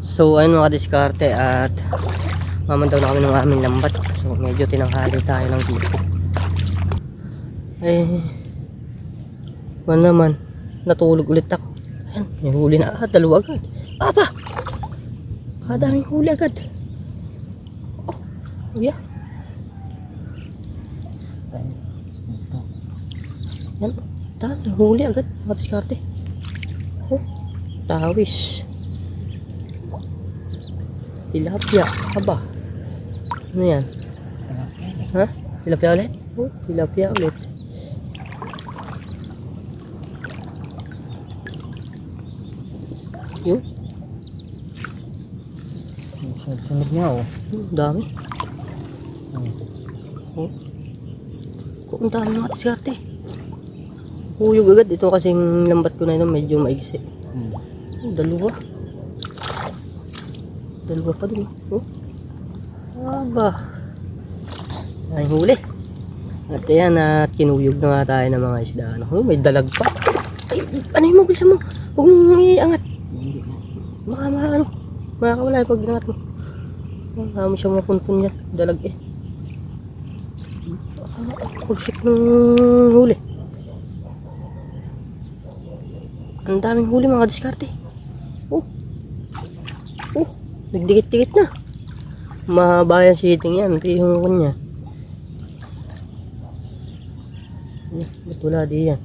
So ayun mga diskarte at mamandaw na kami ng aming lambat. So medyo tinanghali tayo ng dito. Eh naman natulog ulit ako. Ayan, may huli na dalawa agad. Aba! Kadaming huli agad. Oh, yeah. Yan, dami huli agad mga diskarte. Oh, tawis. Tilapia, aba. Ano yan? Ha? Tilapia ulit? Oh, tilapia ulit. Yun. Sunod niya oh. Dami. Oh. Kung dami mga diskarte. Huyog agad. Ito kasing lambat ko na yun medyo maigsi. Dalawa. Dalawa pa dun. Oh. Aba. Ay huli. At ayan at kinuyog na nga tayo ng mga isda. Oh, may dalag pa. Ay, ano yung mabilis mo? Huwag mong iangat. Baka makakawala pag ginangat mo. Marami siya mapunpun yan. Dalag eh. Pagsik ng huli. Ang daming huli mga diskarte. Oh. Oh. Nagdikit-dikit na. Mahaba yung shitting yan. Pihong ko niya. Ba't wala di yan?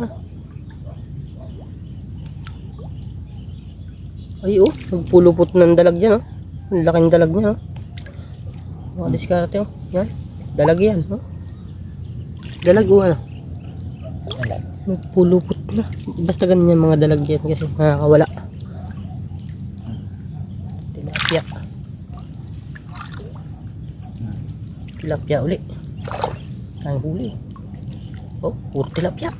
Ah. Ay oh. Nagpulupot ng dalag dyan oh. Ang laking dalag niya oh. Mga diskarte oh. Yan. Dalag yan oh. Dalag oh ano. Nagpulupot na. Basta ganyan mga dalag yan kasi nakakawala. Tilapia. Tilapia uli. Ang huli. Oh, puro tilapia.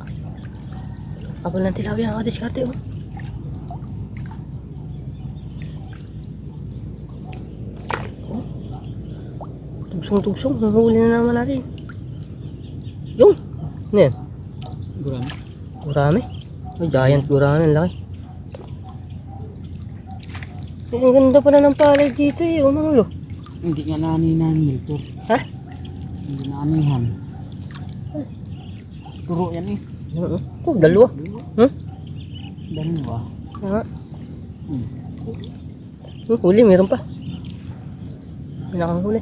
Kapal ng tilapia ang diskarte oh. Oh. Tugsong-tugsong. Huli na naman natin. Yung. Ano yan? Gurami. Gurami? Oh, giant gurami. Ang laki. Ang ganda pala ng palay dito eh. Umangulo. Hindi nga naninahan milto. Ha? Hindi nanihan. Turo yan eh. Oh, dalawa. Hmm? Dalawa. Ah. Huli, meron pa. Pinakang huli.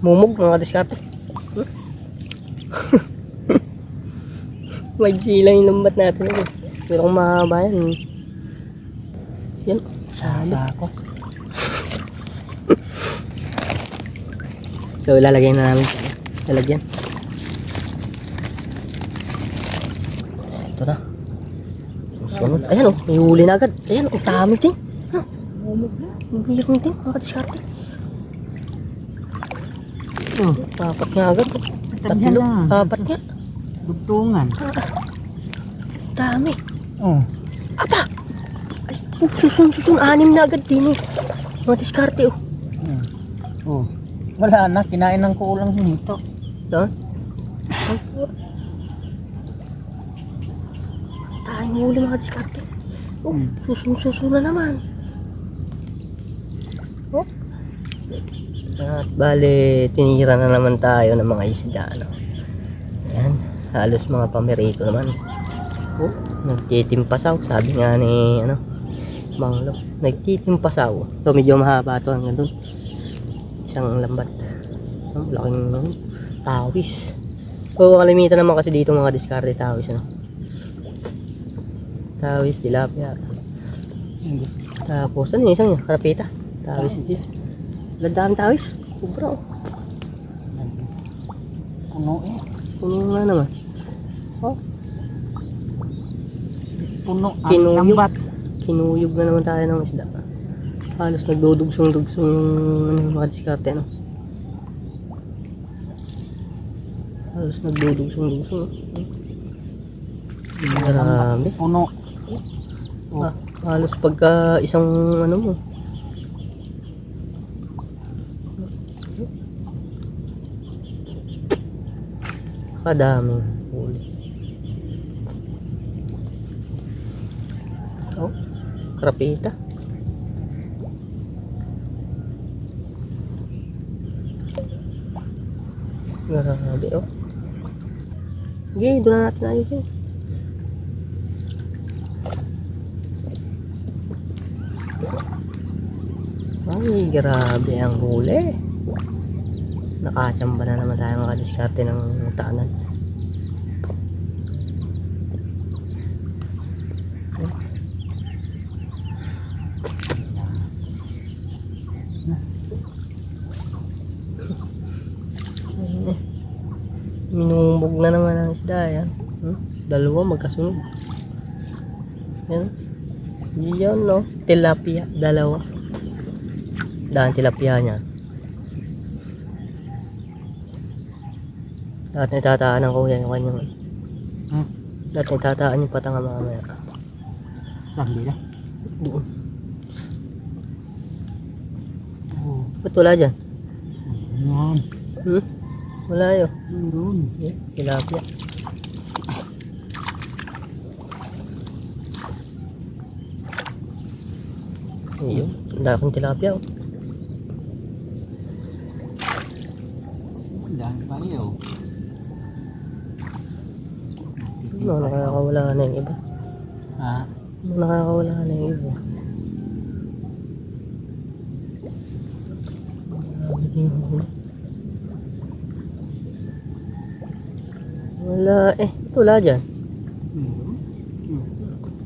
Mumog mga diskarte. May lang yung lambat natin. Pero kung mahaba yan. Yan. Sako. So lalagay na namin. Lalagyan. Ito na. Sunod. Ayan o. May huli na agad. Ayan o. Dami din. Ano? Ang biyak din. Ang diskarte. Apat nga agad. Tatlo. Apat nga. Bugtungan. Dami. Oh. Aba! Susun. Anim na agad din eh. Mga diskarte oh. Oh. Wala na. Kinain ng kulang nito. Doon? Tayong huli mga diskarte. Oh, susun na naman. Oh. At bale, tinira na naman tayo ng mga isda. No? Ayan. Halos mga pamerito naman. Oh, nagtitimpasaw. Sabi nga ni Manglo. Nagtitimpasaw. So medyo mahaba to hanggang dun. Isang lambat. Oh, laking tawis. So kalimitan naman kasi dito mga diskarte tawis. Ano? Tawis, tilapia. Tapos ano yung isang yun? Karapita. Tawis din. Gandaan tawis. Kubra oh. Puno eh. Puno nga naman. Oh. Puno ang Kinuyog. lambat. Kinuyog na naman tayo ng isda. Halos nagdudugsong-dugsong yung mga diskarte no. Halos nagdudugsong-dugsong. Marami. Puno. Oh. Halos pagka isang mo. Kadaming huli. Krapita. Grabe oh. Sige, doon na natin ayusin. Ay, grabe ang huli. Nakachamba na naman tayo makadiskarte ng tanan. Minumog na naman ang isda yan. Dalawa magkasunod. Yan. Yan no. Tilapia. Dalawa. Daan tilapia niya. Dapat nitataan ng kuya yung kanyang. Dapat nitataan yung patanga mamaya. Saan dito? Doon. Ba't wala dyan? Yan. Wala yun. Meron. Tilapia. Ayun. Ang dakong tilapia oh. Dahil pa iyo. Nakakawala na yung iba. Ha? Nakakawala na yung iba. Grabe din yung huli. Wala eh. Wala dyan.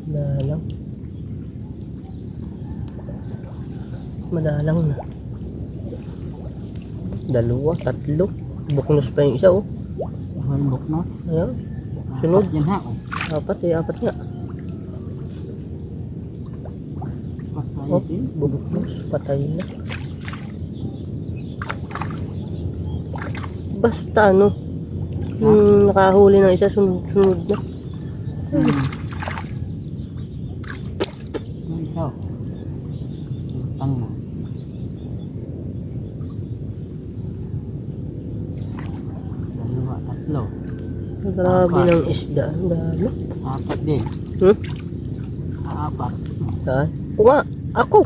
Madalang. Madalang na. Dalawa, tatlo. Buknos pa yung isa oh. Halbok na. Ayan. Sunod. Yan ha. Oh. Apat eh. Apat nga. Patay Oh, din. bubuknos. Patay na. Basta ano. Yung nakahuli ng isa, sunod na. Yung isa oh. Utang na. Dalawa, tatlo. Grabe ng isda. Ang dami. Apat din. Apat. Saan? Oo nga. Ako.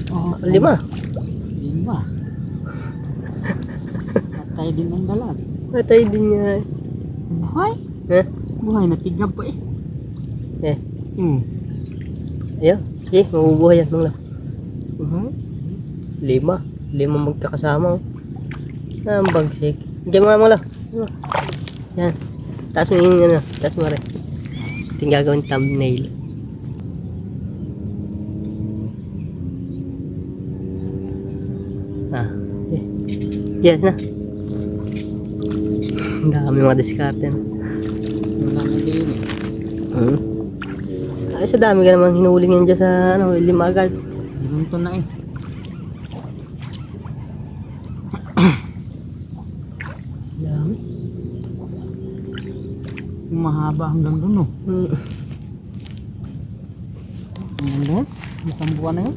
Oh, 5. 5. Patay din ang dalag. Patay din niya. Buhay? Eh? Buhay na tigab pa eh. Eh. Iya. Ayan. Eh, mabubuhay yan. Mga Buhay? 5. 5 magkakasama. Oh. Ang bagsik. Diyan mga mga. Yan. Taas mo yung ano. Taas mo rin. Ito yung gagawin thumbnail. Eh. Yes na. Ang dami mga diskarte na. Wala na din eh. Ay, sa dami ka naman hinuling yan dyan sa ano, 5 agad. Ganito na eh. Dami. Yung mahaba hanggang doon oh. Hanggang doon? Yung tambuan na yun?